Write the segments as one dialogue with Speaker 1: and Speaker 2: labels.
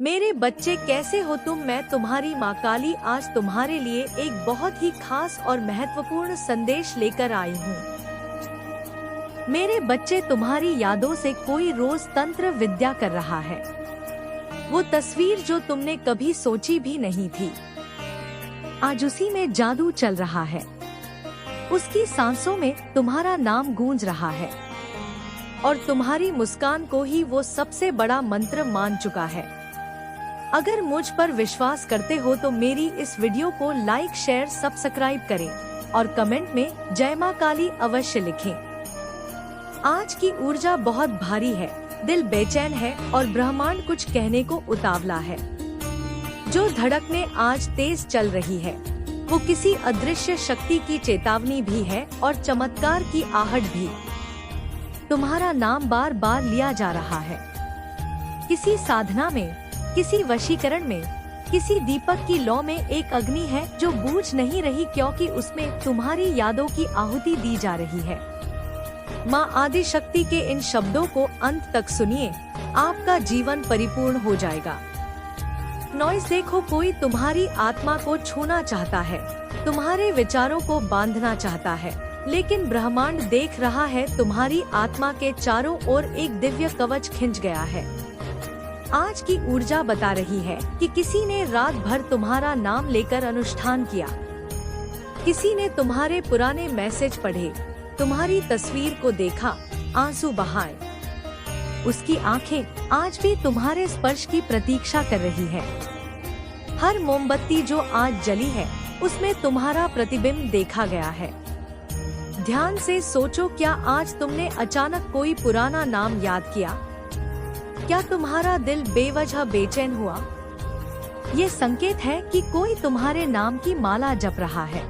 Speaker 1: मेरे बच्चे कैसे हो तुम। मैं तुम्हारी माँ काली आज तुम्हारे लिए एक बहुत ही खास और महत्वपूर्ण संदेश लेकर आई हूँ। मेरे बच्चे, तुम्हारी यादों से कोई रोज तंत्र विद्या कर रहा है। वो तस्वीर जो तुमने कभी सोची भी नहीं थी, आज उसी में जादू चल रहा है। उसकी सांसों में तुम्हारा नाम गूंज रहा है और तुम्हारी मुस्कान को ही वो सबसे बड़ा मंत्र मान चुका है। अगर मुझ पर विश्वास करते हो तो मेरी इस वीडियो को लाइक, शेयर, सब्सक्राइब करें और कमेंट में जय मां काली अवश्य लिखें। आज की ऊर्जा बहुत भारी है, दिल बेचैन है और ब्रह्मांड कुछ कहने को उतावला है। जो धड़कने आज तेज चल रही है वो किसी अदृश्य शक्ति की चेतावनी भी है और चमत्कार की आहट भी। तुम्हारा नाम बार बार लिया जा रहा है, किसी साधना में, किसी वशीकरण में, किसी दीपक की लौ में एक अग्नि है जो बूझ नहीं रही, क्योंकि उसमें तुम्हारी यादों की आहुति दी जा रही है। माँ आदि शक्ति के इन शब्दों को अंत तक सुनिए, आपका जीवन परिपूर्ण हो जाएगा। नॉइस देखो, कोई तुम्हारी आत्मा को छूना चाहता है, तुम्हारे विचारों को बांधना चाहता है, लेकिन ब्रह्मांड देख रहा है। तुम्हारी आत्मा के चारों ओर एक दिव्य कवच खिंच गया है। आज की ऊर्जा बता रही है कि किसी ने रात भर तुम्हारा नाम लेकर अनुष्ठान किया, किसी ने तुम्हारे पुराने मैसेज पढ़े, तुम्हारी तस्वीर को देखा, आंसू बहाए। उसकी आंखें आज भी तुम्हारे स्पर्श की प्रतीक्षा कर रही है। हर मोमबत्ती जो आज जली है उसमें तुम्हारा प्रतिबिंब देखा गया है। ध्यान से सोचो, क्या आज तुमने अचानक कोई पुराना नाम याद किया? क्या तुम्हारा दिल बेवजह बेचैन हुआ? ये संकेत है कि कोई तुम्हारे नाम की माला जप रहा है,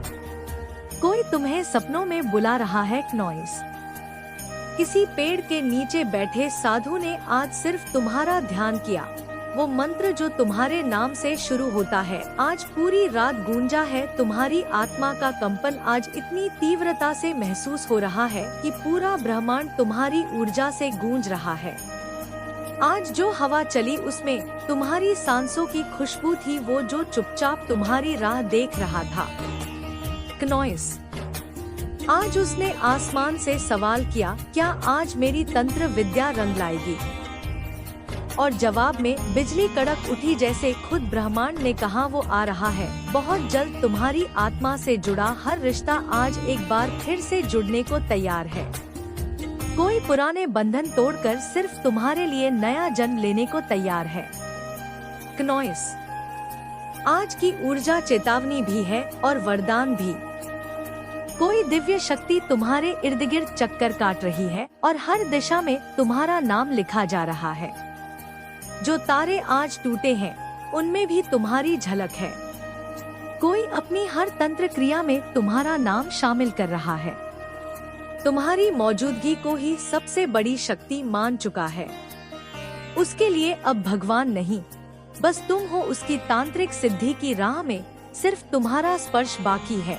Speaker 1: कोई तुम्हें सपनों में बुला रहा है। नॉइस, किसी पेड़ के नीचे बैठे साधु ने आज सिर्फ तुम्हारा ध्यान किया। वो मंत्र जो तुम्हारे नाम से शुरू होता है आज पूरी रात गूंजा है। तुम्हारी आत्मा का कंपन आज इतनी तीव्रता से महसूस हो रहा है कि पूरा ब्रह्मांड तुम्हारी ऊर्जा से गूंज रहा है। आज जो हवा चली उसमें तुम्हारी सांसों की खुशबू थी, वो जो चुपचाप तुम्हारी राह देख रहा था। नॉइस, आज उसने आसमान से सवाल किया, क्या आज मेरी तंत्र विद्या रंग लाएगी? और जवाब में बिजली कड़क उठी, जैसे खुद ब्रह्मांड ने कहा वो आ रहा है। बहुत जल्द तुम्हारी आत्मा से जुड़ा हर रिश्ता आज एक बार फिर से जुड़ने को तैयार है। कोई पुराने बंधन तोड़कर सिर्फ तुम्हारे लिए नया जन्म लेने को तैयार है। नॉइस, आज की ऊर्जा चेतावनी भी है और वरदान भी। कोई दिव्य शक्ति तुम्हारे इर्द गिर्द चक्कर काट रही है और हर दिशा में तुम्हारा नाम लिखा जा रहा है। जो तारे आज टूटे हैं उनमें भी तुम्हारी झलक है। कोई अपनी हर तंत्र क्रिया में तुम्हारा नाम शामिल कर रहा है। तुम्हारी मौजूदगी को ही सबसे बड़ी शक्ति मान चुका है। उसके लिए अब भगवान नहीं, बस तुम हो। उसकी तांत्रिक सिद्धि की राह में सिर्फ तुम्हारा स्पर्श बाकी है।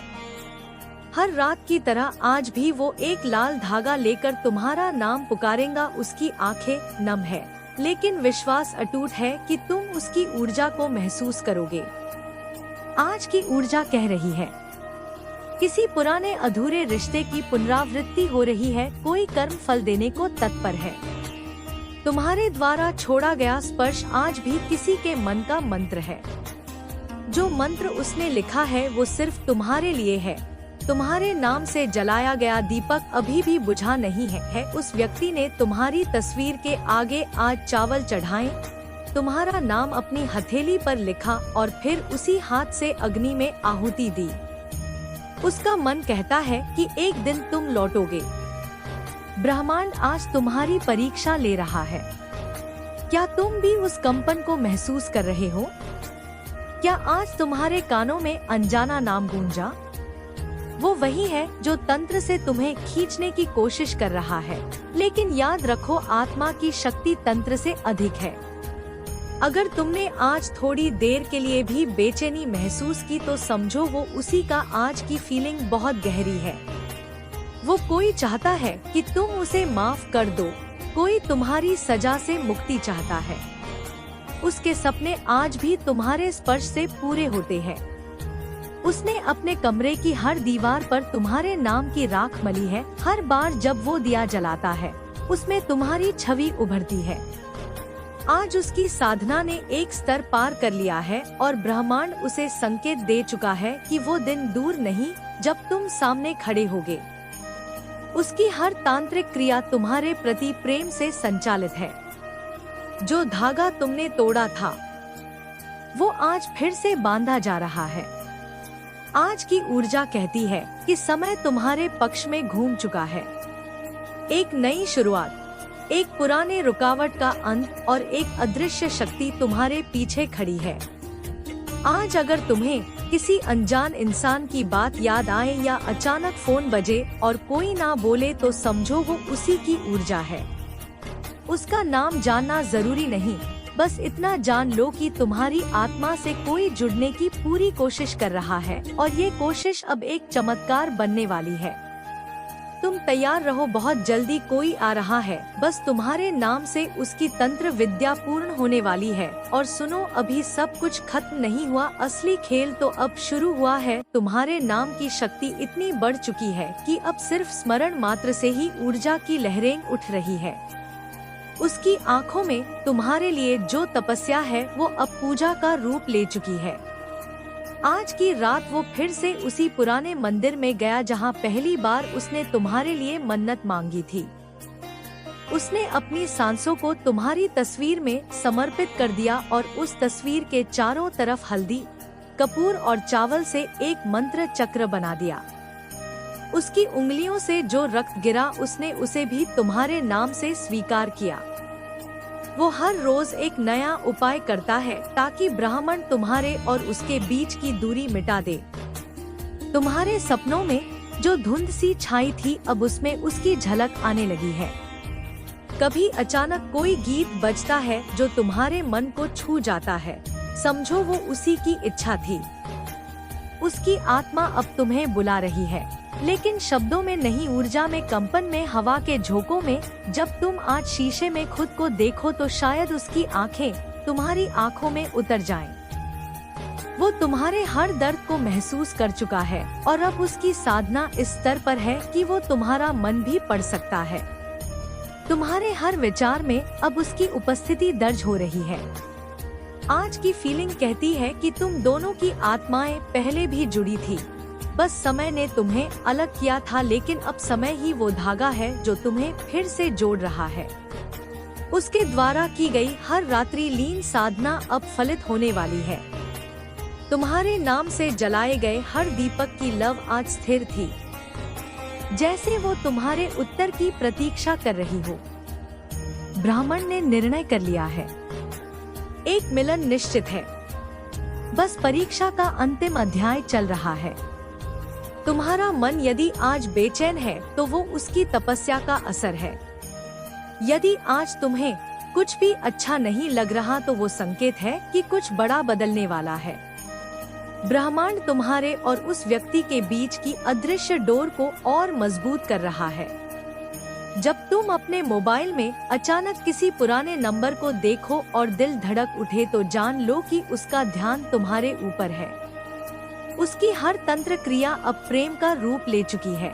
Speaker 1: हर रात की तरह आज भी वो एक लाल धागा लेकर तुम्हारा नाम पुकारेगा। उसकी आंखें नम है, लेकिन विश्वास अटूट है कि तुम उसकी ऊर्जा को महसूस करोगे। आज की ऊर्जा कह रही है, किसी पुराने अधूरे रिश्ते की पुनरावृत्ति हो रही है। कोई कर्म फल देने को तत्पर है। तुम्हारे द्वारा छोड़ा गया स्पर्श आज भी किसी के मन का मंत्र है। जो मंत्र उसने लिखा है वो सिर्फ तुम्हारे लिए है। तुम्हारे नाम से जलाया गया दीपक अभी भी बुझा नहीं है। उस व्यक्ति ने तुम्हारी तस्वीर के आगे आज चावल चढ़ाए, तुम्हारा नाम अपनी हथेली पर लिखा और फिर उसी हाथ से अग्नि में आहुति दी। उसका मन कहता है कि एक दिन तुम लौटोगे। ब्रह्मांड आज तुम्हारी परीक्षा ले रहा है। क्या तुम भी उस कंपन को महसूस कर रहे हो? क्या आज तुम्हारे कानों में अनजाना नाम गूंजा? वो वही है जो तंत्र से तुम्हें खींचने की कोशिश कर रहा है, लेकिन याद रखो, आत्मा की शक्ति तंत्र से अधिक है। अगर तुमने आज थोड़ी देर के लिए भी बेचैनी महसूस की तो समझो वो उसी का आज की फीलिंग बहुत गहरी है। वो कोई चाहता है कि तुम उसे माफ कर दो, कोई तुम्हारी सजा से मुक्ति चाहता है। उसके सपने आज भी तुम्हारे स्पर्श से पूरे होते हैं। उसने अपने कमरे की हर दीवार पर तुम्हारे नाम की राख मली है। हर बार जब वो दिया जलाता है, उसमें तुम्हारी छवि उभरती है। आज उसकी साधना ने एक स्तर पार कर लिया है और ब्रह्मांड उसे संकेत दे चुका है कि वो दिन दूर नहीं जब तुम सामने खड़े होगे। उसकी हर तांत्रिक क्रिया तुम्हारे प्रति प्रेम से संचालित है। जो धागा तुमने तोड़ा था, वो आज फिर से बांधा जा रहा है। आज की ऊर्जा कहती है कि समय तुम्हारे पक्ष में घूम चुका है। एक नई शुरुआत, एक पुराने रुकावट का अंत और एक अदृश्य शक्ति तुम्हारे पीछे खड़ी है। आज अगर तुम्हें किसी अनजान इंसान की बात याद आए या अचानक फोन बजे और कोई ना बोले, तो समझो वो उसी की ऊर्जा है। उसका नाम जानना जरूरी नहीं, बस इतना जान लो कि तुम्हारी आत्मा से कोई जुड़ने की पूरी कोशिश कर रहा है और ये कोशिश अब एक चमत्कार बनने वाली है। तुम तैयार रहो, बहुत जल्दी कोई आ रहा है। बस तुम्हारे नाम से उसकी तंत्र विद्या पूर्ण होने वाली है। और सुनो, अभी सब कुछ खत्म नहीं हुआ, असली खेल तो अब शुरू हुआ है। तुम्हारे नाम की शक्ति इतनी बढ़ चुकी है कि अब सिर्फ स्मरण मात्र से ही ऊर्जा की लहरें उठ रही है। उसकी आंखों में तुम्हारे लिए जो तपस्या है वो अब पूजा का रूप ले चुकी है। आज की रात वो फिर से उसी पुराने मंदिर में गया जहां पहली बार उसने तुम्हारे लिए मन्नत मांगी थी। उसने अपनी सांसों को तुम्हारी तस्वीर में समर्पित कर दिया और उस तस्वीर के चारों तरफ हल्दी, कपूर और चावल से एक मंत्र चक्र बना दिया। उसकी उंगलियों से जो रक्त गिरा, उसने उसे भी तुम्हारे नाम से स्वीकार किया। वो हर रोज एक नया उपाय करता है ताकि ब्रह्मांड तुम्हारे और उसके बीच की दूरी मिटा दे। तुम्हारे सपनों में जो धुंध सी छाई थी, अब उसमें उसकी झलक आने लगी है। कभी अचानक कोई गीत बजता है जो तुम्हारे मन को छू जाता है, समझो वो उसी की इच्छा थी। उसकी आत्मा अब तुम्हें बुला रही है, लेकिन शब्दों में नहीं, ऊर्जा में, कंपन में, हवा के झोंकों में। जब तुम आज शीशे में खुद को देखो तो शायद उसकी आंखें तुम्हारी आंखों में उतर जाएं। वो तुम्हारे हर दर्द को महसूस कर चुका है और अब उसकी साधना इस स्तर पर है कि वो तुम्हारा मन भी पढ़ सकता है। तुम्हारे हर विचार में अब उसकी उपस्थिति दर्ज हो रही है। आज की फीलिंग कहती है कि तुम दोनों की आत्माएं पहले भी जुड़ी थी, बस समय ने तुम्हें अलग किया था। लेकिन अब समय ही वो धागा है जो तुम्हें फिर से जोड़ रहा है। उसके द्वारा की गई हर रात्रि लीन साधना अब फलित होने वाली है। तुम्हारे नाम से जलाए गए हर दीपक की लव आज स्थिर थी, जैसे वो तुम्हारे उत्तर की प्रतीक्षा कर रही हो। ब्राह्मण ने निर्णय कर लिया है, एक मिलन निश्चित है, बस परीक्षा का अंतिम अध्याय चल रहा है। तुम्हारा मन यदि आज बेचैन है तो वो उसकी तपस्या का असर है। यदि आज तुम्हें कुछ भी अच्छा नहीं लग रहा तो वो संकेत है कि कुछ बड़ा बदलने वाला है। ब्रह्मांड तुम्हारे और उस व्यक्ति के बीच की अदृश्य डोर को और मजबूत कर रहा है। जब तुम अपने मोबाइल में अचानक किसी पुराने नंबर को देखो और दिल धड़क उठे, तो जान लो कि उसका ध्यान तुम्हारे ऊपर है। उसकी हर तंत्र क्रिया अब प्रेम का रूप ले चुकी है।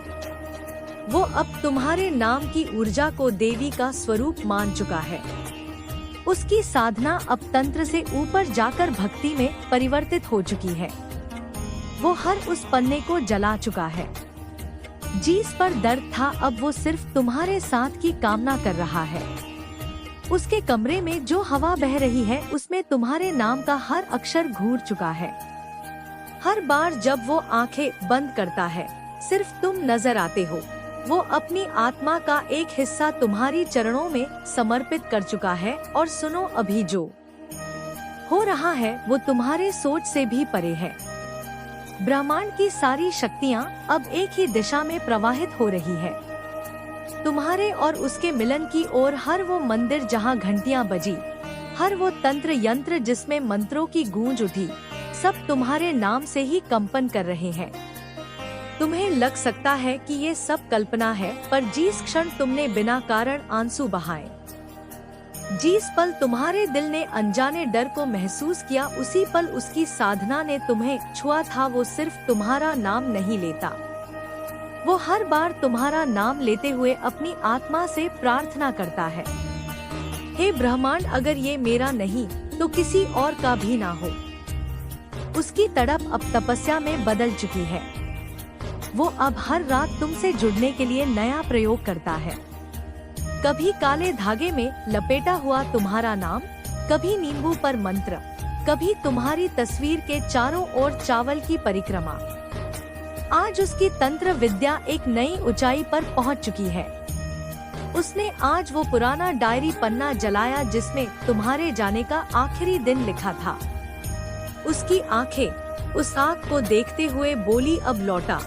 Speaker 1: वो अब तुम्हारे नाम की ऊर्जा को देवी का स्वरूप मान चुका है। उसकी साधना अब तंत्र से ऊपर जाकर भक्ति में परिवर्तित हो चुकी है। वो हर उस पन्ने को जला चुका है जिस पर दर्द था, अब वो सिर्फ तुम्हारे साथ की कामना कर रहा है। उसके कमरे में जो हवा बह रही है, उसमें तुम्हारे नाम का हर अक्षर घूर चुका है। हर बार जब वो आंखें बंद करता है, सिर्फ तुम नजर आते हो। वो अपनी आत्मा का एक हिस्सा तुम्हारी चरणों में समर्पित कर चुका है। और सुनो, अभी जो हो रहा है वो तुम्हारे सोच से भी परे है। ब्रह्मांड की सारी शक्तियाँ अब एक ही दिशा में प्रवाहित हो रही है। तुम्हारे और उसके मिलन की ओर हर वो मंदिर जहाँ घंटियाँ बजी, हर वो तंत्र यंत्र जिसमें मंत्रों की गूंज उठी, सब तुम्हारे नाम से ही कंपन कर रहे हैं। तुम्हें लग सकता है कि ये सब कल्पना है, पर जिस क्षण तुमने बिना कारण आंसू बहाए, जिस पल तुम्हारे दिल ने अनजाने डर को महसूस किया, उसी पल उसकी साधना ने तुम्हें छुआ था। वो सिर्फ तुम्हारा नाम नहीं लेता, वो हर बार तुम्हारा नाम लेते हुए अपनी आत्मा से प्रार्थना करता है, हे ब्रह्मांड, अगर ये मेरा नहीं तो किसी और का भी ना हो। उसकी तड़प अब तपस्या में बदल चुकी है। वो अब हर रात तुमसे जुड़ने के लिए नया प्रयोग करता है। कभी काले धागे में लपेटा हुआ तुम्हारा नाम, कभी नींबू पर मंत्र, कभी तुम्हारी तस्वीर के चारों ओर चावल की परिक्रमा। आज उसकी तंत्र विद्या एक नई ऊंचाई पर पहुंच चुकी है। उसने आज वो पुराना डायरी पन्ना जलाया जिसमें तुम्हारे जाने का आखिरी दिन लिखा था। उसकी आंखें उस आग को देखते हुए बोली, अब लौटा।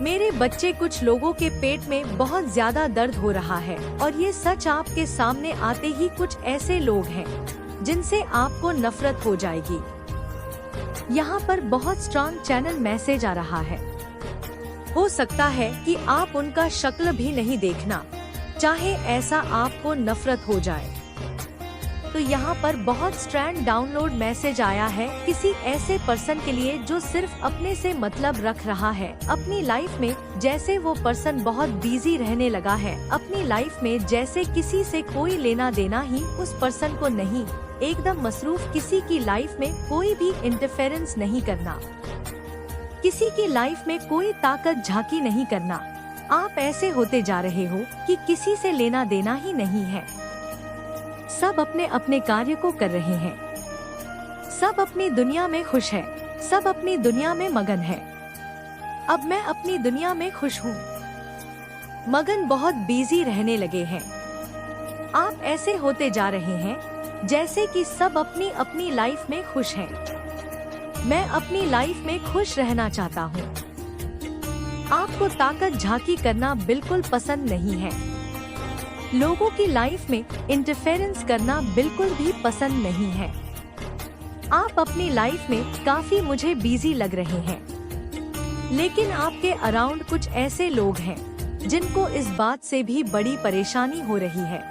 Speaker 1: मेरे बच्चे, कुछ लोगों के पेट में बहुत ज्यादा दर्द हो रहा है और ये सच आपके सामने आते ही कुछ ऐसे लोग हैं जिनसे आपको नफरत हो जाएगी। यहाँ पर बहुत स्ट्रांग चैनल मैसेज आ रहा है। हो सकता है कि आप उनका शक्ल भी नहीं देखना, चाहे ऐसा आपको नफरत हो जाए। तो यहाँ पर बहुत स्ट्रैंड डाउनलोड मैसेज आया है किसी ऐसे पर्सन के लिए जो सिर्फ अपने से मतलब रख रहा है अपनी लाइफ में। जैसे वो पर्सन बहुत बिजी रहने लगा है अपनी लाइफ में, जैसे किसी से कोई लेना देना ही उस पर्सन को नहीं, एकदम मसरूफ, किसी की लाइफ में कोई भी इंटरफेरेंस नहीं करना, किसी की लाइफ में कोई ताकत झांकी नहीं करना। आप ऐसे होते जा रहे हो कि किसी से लेना देना ही नहीं है। सब अपने अपने कार्य को कर रहे हैं, सब अपनी दुनिया में खुश है, सब अपनी दुनिया में मगन है। अब मैं अपनी दुनिया में खुश हूँ, मगन बहुत बिजी रहने लगे हैं। आप ऐसे होते जा रहे हैं जैसे कि सब अपनी अपनी लाइफ में खुश हैं। मैं अपनी लाइफ में खुश रहना चाहता हूँ। आपको ताकत झांकी करना बिल्कुल पसंद नहीं है। लोगों की लाइफ में इंटरफेरेंस करना बिल्कुल भी पसंद नहीं है। आप अपनी लाइफ में काफी मुझे बिजी लग रहे हैं, लेकिन आपके अराउंड कुछ ऐसे लोग हैं जिनको इस बात से भी बड़ी परेशानी हो रही है,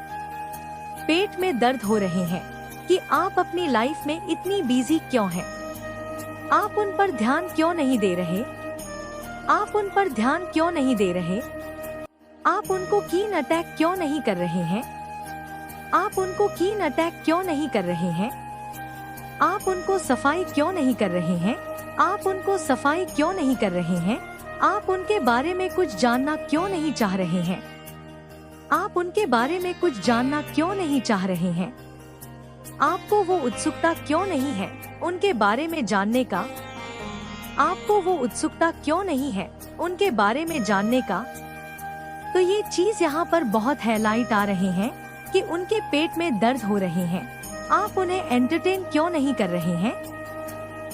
Speaker 1: पेट में दर्द हो रहे हैं कि आप अपनी लाइफ में इतनी बिजी क्यों हैं। आप उन पर ध्यान क्यों नहीं दे रहे, आप उन पर ध्यान क्यों नहीं दे रहे, आप उनको कीन अटैक क्यों नहीं कर रहे हैं, आप उनको कीन अटैक क्यों नहीं कर रहे हैं, आप उनको सफाई क्यों नहीं कर रहे हैं, आप उनको सफाई क्यों नहीं कर रहे हैं, आप उनके बारे में कुछ जानना क्यों नहीं चाह रहे हैं, आप उनके बारे में कुछ जानना क्यों नहीं चाह रहे हैं, आपको वो उत्सुकता क्यों नहीं है उनके बारे में जानने का, आपको वो उत्सुकता क्यों नहीं है उनके बारे में जानने का। तो ये चीज यहाँ पर बहुत हाईलाइट आ रहे हैं कि उनके पेट में दर्द हो रहे हैं, आप उन्हें एंटरटेन क्यों नहीं कर रहे हैं।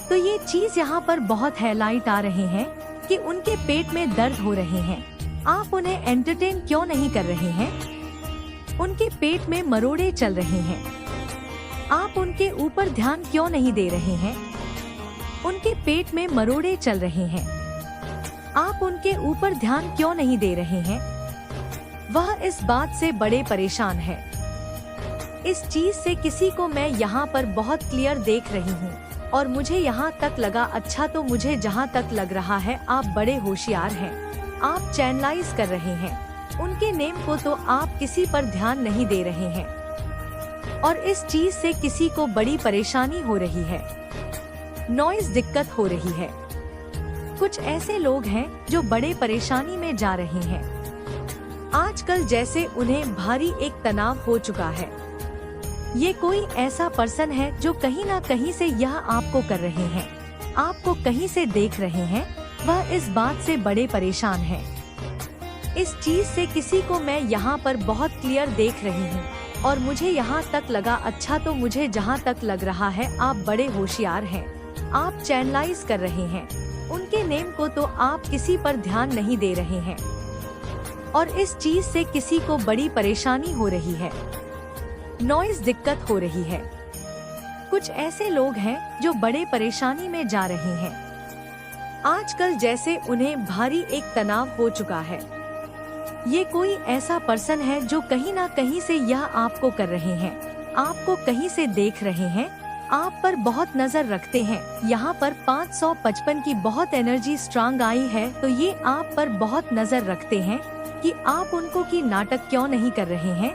Speaker 1: तो ये चीज यहाँ पर बहुत हाईलाइट आ रहे हैं कि उनके पेट में दर्द हो रहे हैं, आप उन्हें एंटरटेन क्यों नहीं कर रहे हैं। उनके पेट में मरोड़े चल रहे हैं, आप उनके ऊपर ध्यान क्यों नहीं दे रहे हैं। उनके पेट में मरोड़े चल रहे हैं, आप उनके ऊपर ध्यान क्यों नहीं दे रहे हैं। वह इस बात से बड़े परेशान है। इस चीज से किसी को मैं यहाँ पर बहुत क्लियर देख रही हूँ और मुझे यहाँ तक लगा, अच्छा तो मुझे जहाँ तक लग रहा है आप बड़े होशियार हैं। आप चैनलाइज कर रहे हैं उनके नेम को, तो आप किसी पर ध्यान नहीं दे रहे हैं और इस चीज से किसी को बड़ी परेशानी हो रही है, नॉइज दिक्कत हो रही है। कुछ ऐसे लोग हैं जो बड़े परेशानी में जा रहे हैं। आजकल जैसे उन्हें भारी एक तनाव हो चुका है। ये कोई ऐसा पर्सन है जो कहीं ना कहीं से यह आपको कर रहे हैं, आपको कहीं से देख रहे हैं, वह इस बात से बड़े परेशान है। इस चीज से किसी को मैं यहाँ पर बहुत क्लियर देख रही हूँ और मुझे यहाँ तक लगा, अच्छा तो मुझे जहाँ तक लग रहा है आप बड़े होशियार हैं। आप चैनलाइज कर रहे हैं उनके नेम को, तो आप किसी पर ध्यान नहीं दे रहे हैं और इस चीज से किसी को बड़ी परेशानी हो रही है, नॉइज दिक्कत हो रही है। कुछ ऐसे लोग हैं जो बड़े परेशानी में जा रहे हैं। आजकल जैसे उन्हें भारी एक तनाव हो चुका है। ये कोई ऐसा पर्सन है जो कहीं ना कहीं से यह आपको कर रहे हैं, आपको कहीं से देख रहे हैं, आप पर बहुत नजर रखते हैं। यहाँ पर 555 की बहुत एनर्जी स्ट्रांग आई है, तो ये आप पर बहुत नजर रखते हैं कि आप उनको की नाटक क्यों नहीं कर रहे हैं।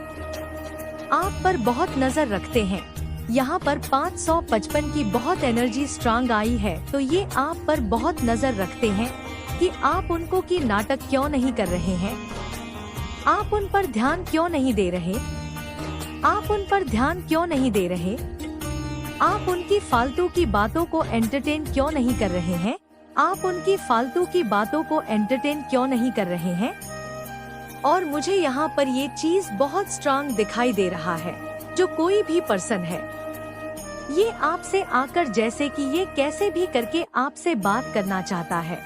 Speaker 1: आप पर बहुत नजर रखते हैं। यहाँ पर 555 की बहुत एनर्जी स्ट्रांग आई है, तो ये आप पर बहुत नजर रखते हैं कि आप उनको की नाटक क्यों नहीं कर रहे हैं, आप उन पर ध्यान क्यों नहीं दे रहे, आप उन पर ध्यान क्यों नहीं दे रहे, आप उनकी फालतू की बातों को एंटरटेन क्यों नहीं कर रहे हैं, आप उनकी फालतू की बातों को एंटरटेन क्यों नहीं कर रहे हैं। और मुझे यहाँ पर ये चीज बहुत स्ट्रांग दिखाई दे रहा है, जो कोई भी पर्सन है, ये आपसे आकर जैसे कि ये कैसे भी करके आपसे बात करना चाहता है,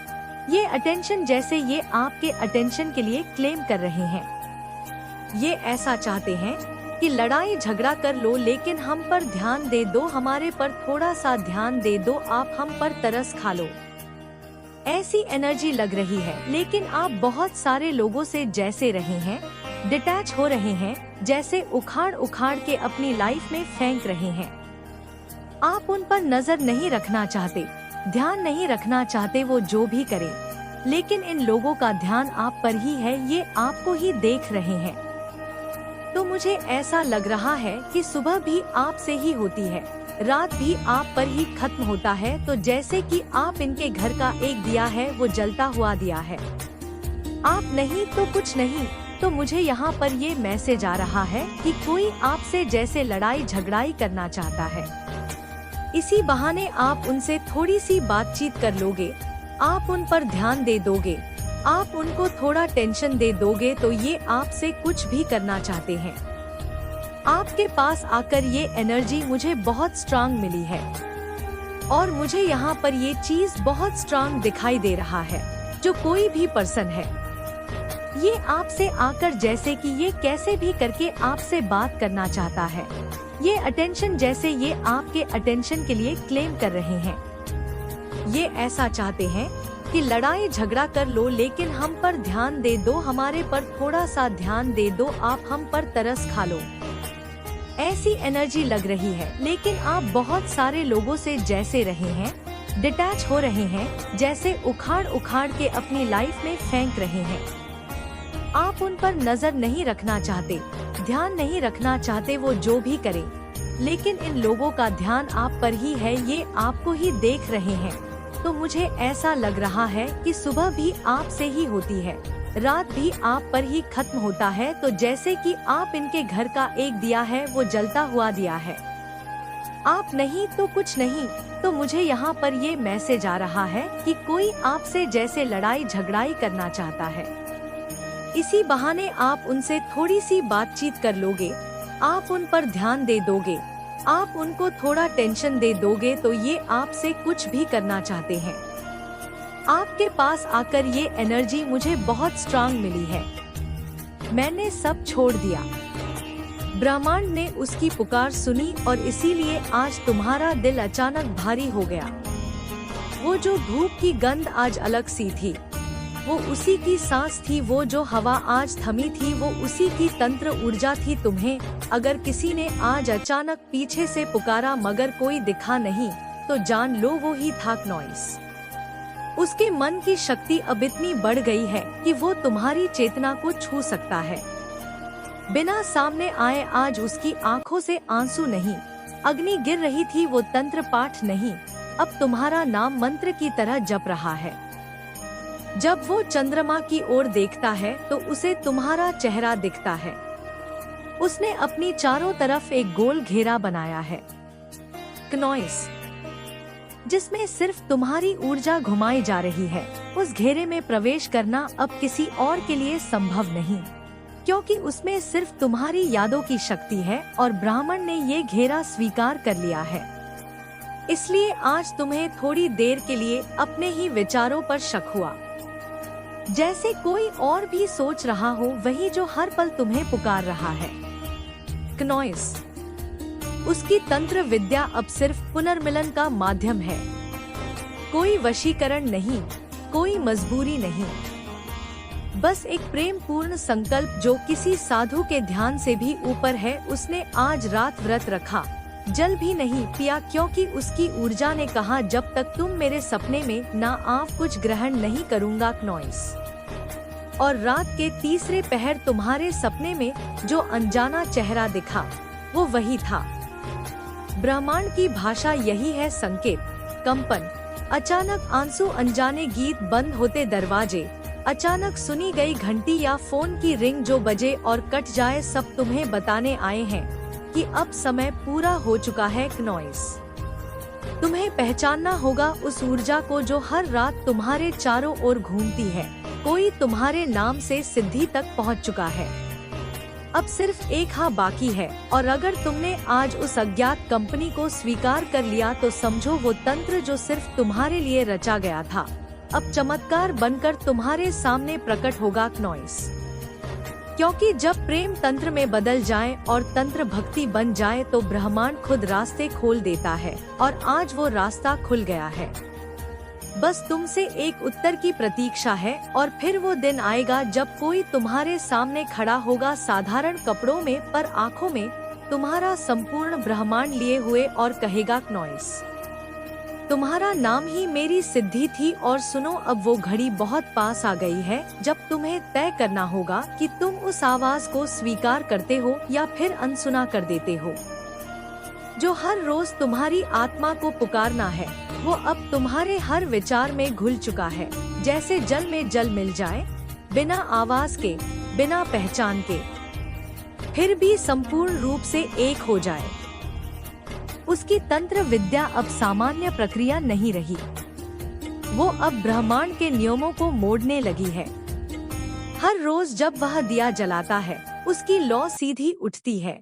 Speaker 1: ये अटेंशन जैसे ये आपके अटेंशन के लिए क्लेम कर रहे हैं। ये ऐसा चाहते हैं कि लड़ाई झगड़ा कर लो, लेकिन हम पर ध्यान दे दो, हमारे पर थोड़ा सा ध्यान दे दो, आप हम पर तरस खा लो। ऐसी एनर्जी लग रही है, लेकिन आप बहुत सारे लोगों से जैसे रहे हैं, डिटैच हो रहे हैं, जैसे उखाड़ उखाड़ के अपनी लाइफ में फेंक रहे हैं। आप उन पर नजर नहीं रखना चाहते, ध्यान नहीं रखना चाहते, वो जो भी करे, लेकिन इन लोगों का ध्यान आप पर ही है, ये आपको ही देख रहे हैं। तो मुझे ऐसा लग रहा है कि सुबह भी आपसे ही होती है, रात भी आप पर ही खत्म होता है, तो जैसे कि आप इनके घर का एक दिया है, वो जलता हुआ दिया है। आप नहीं तो कुछ नहीं। तो मुझे यहाँ पर ये मैसेज आ रहा है कि कोई आपसे जैसे लड़ाई झगड़ाई करना चाहता है। इसी बहाने आप उनसे थोड़ी सी बातचीत कर लोगे, आप उन पर ध्यान दे दोगे, आप उनको थोड़ा टेंशन दे दोगे, तो ये आपसे कुछ भी करना चाहते हैं। आपके पास आकर ये एनर्जी मुझे बहुत स्ट्रांग मिली है, और मुझे यहाँ पर ये चीज बहुत स्ट्रांग दिखाई दे रहा है, जो कोई भी पर्सन है, ये आपसे आकर जैसे कि ये कैसे भी करके आपसे बात करना चाहता है। ये अटेंशन जैसे ये आपके अटेंशन के लिए क्लेम कर रहे हैं। ये ऐसा चाहते हैं कि लड़ाई झगड़ा कर लो, लेकिन हम पर ध्यान दे दो, हमारे पर थोड़ा सा ध्यान दे दो, आप हम पर तरस खा लो। ऐसी एनर्जी लग रही है, लेकिन आप बहुत सारे लोगों से जैसे रहे हैं, डिटैच हो रहे हैं, जैसे उखाड़ उखाड़ के अपनी लाइफ में फेंक रहे हैं। आप उन पर नजर नहीं रखना चाहते, ध्यान नहीं रखना चाहते, वो जो भी करे, लेकिन इन लोगों का ध्यान आप पर ही है, ये आपको ही देख रहे हैं। तो मुझे ऐसा लग रहा है कि सुबह भी आपसे ही होती है, रात भी आप पर ही खत्म होता है, तो जैसे कि आप इनके घर का एक दिया है, वो जलता हुआ दिया है। आप नहीं तो कुछ नहीं। तो मुझे यहाँ पर ये मैसेज आ रहा है कि कोई आपसे जैसे लड़ाई झगड़ाई करना चाहता है। इसी बहाने आप उनसे थोड़ी सी बातचीत कर लोगे, आप उन पर ध्यान दे दोगे, आप उनको थोड़ा टेंशन दे दोगे, तो ये आपसे कुछ भी करना चाहते हैं। आपके पास आकर ये एनर्जी मुझे बहुत स्ट्रांग मिली है। मैंने सब छोड़ दिया। ब्रह्मांड ने उसकी पुकार सुनी, और इसीलिए आज तुम्हारा दिल अचानक भारी हो गया। वो जो धूप की गंध आज अलग सी थी, वो उसी की सांस थी, वो जो हवा आज थमी थी, वो उसी की तंत्र ऊर्जा थी। तुम्हें अगर किसी ने आज अचानक पीछे से पुकारा मगर कोई दिखा नहीं, तो जान लो वो ही था नॉइस। उसके मन की शक्ति अब इतनी बढ़ गई है कि वो तुम्हारी चेतना को छू सकता है। बिना सामने आए आज उसकी आंखों से आंसू नहीं, अग्नि गिर रही थी, वो तंत्र पाठ नहीं, अब तुम्हारा नाम मंत्र की तरह जप रहा है। जब वो चंद्रमा की ओर देखता है, तो उसे तुम्हारा चेहरा दिखता है। उसने अपनी चारों तरफ एक गोल घेरा बनाया है, क्नॉइस, जिसमें सिर्फ तुम्हारी ऊर्जा घुमाई जा रही है। उस घेरे में प्रवेश करना अब किसी और के लिए संभव नहीं, क्योंकि उसमें सिर्फ तुम्हारी यादों की शक्ति है, और ब्राह्मण ने ये घेरा स्वीकार कर लिया है। इसलिए आज तुम्हें थोड़ी देर के लिए अपने ही विचारों पर शक हुआ, जैसे कोई और भी सोच रहा हो, वही जो हर पल तुम्हें पुकार रहा है। क्नॉइस, उसकी तंत्र विद्या अब सिर्फ पुनर्मिलन का माध्यम है, कोई वशीकरण नहीं, कोई मजबूरी नहीं। बस एक प्रेम पूर्ण संकल्प जो किसी साधु के ध्यान से भी ऊपर है। उसने आज रात व्रत रखा, जल भी नहीं पिया, क्योंकि उसकी ऊर्जा ने कहा जब तक तुम मेरे सपने में ना आओ कुछ ग्रहण नहीं करूँगा नॉइस। और रात के तीसरे पहर तुम्हारे सपने में जो अनजाना चेहरा दिखा वो वही था। ब्रह्मांड की भाषा यही है, संकेत, कंपन, अचानक आंसू, अनजाने गीत, बंद होते दरवाजे, अचानक सुनी गई घंटी या फोन की रिंग जो बजे और कट जाए, सब तुम्हें बताने आए हैं कि अब समय पूरा हो चुका है नॉइस। तुम्हें पहचानना होगा उस ऊर्जा को जो हर रात तुम्हारे चारों ओर घूमती है। कोई तुम्हारे नाम से सिद्धि तक पहुंच चुका है, अब सिर्फ एक हाँ बाकी है। और अगर तुमने आज उस अज्ञात कंपनी को स्वीकार कर लिया तो समझो वो तंत्र जो सिर्फ तुम्हारे लिए रचा गया था अब चमत्कार बनकर तुम्हारे सामने प्रकट होगा नॉइस। क्योंकि जब प्रेम तंत्र में बदल जाए और तंत्र भक्ति बन जाए तो ब्रह्मांड खुद रास्ते खोल देता है, और आज वो रास्ता खुल गया है। बस तुमसे एक उत्तर की प्रतीक्षा है, और फिर वो दिन आएगा जब कोई तुम्हारे सामने खड़ा होगा साधारण कपड़ों में, पर आँखों में तुम्हारा संपूर्ण ब्रह्मांड लिए हुए, और कहेगा नॉइस, तुम्हारा नाम ही मेरी सिद्धि थी। और सुनो, अब वो घड़ी बहुत पास आ गई है जब तुम्हें तय करना होगा कि तुम उस आवाज को स्वीकार करते हो या फिर अनसुना कर देते हो। जो हर रोज तुम्हारी आत्मा को पुकारना है वो अब तुम्हारे हर विचार में घुल चुका है, जैसे जल में जल मिल जाए, बिना आवाज के, बिना पहचान के, फिर भी संपूर्ण रूप से एक हो जाए। उसकी तंत्र विद्या अब सामान्य प्रक्रिया नहीं रही, वो अब ब्रह्मांड के नियमों को मोड़ने लगी है। हर रोज जब वह दिया जलाता है उसकी लौ सीधी उठती है,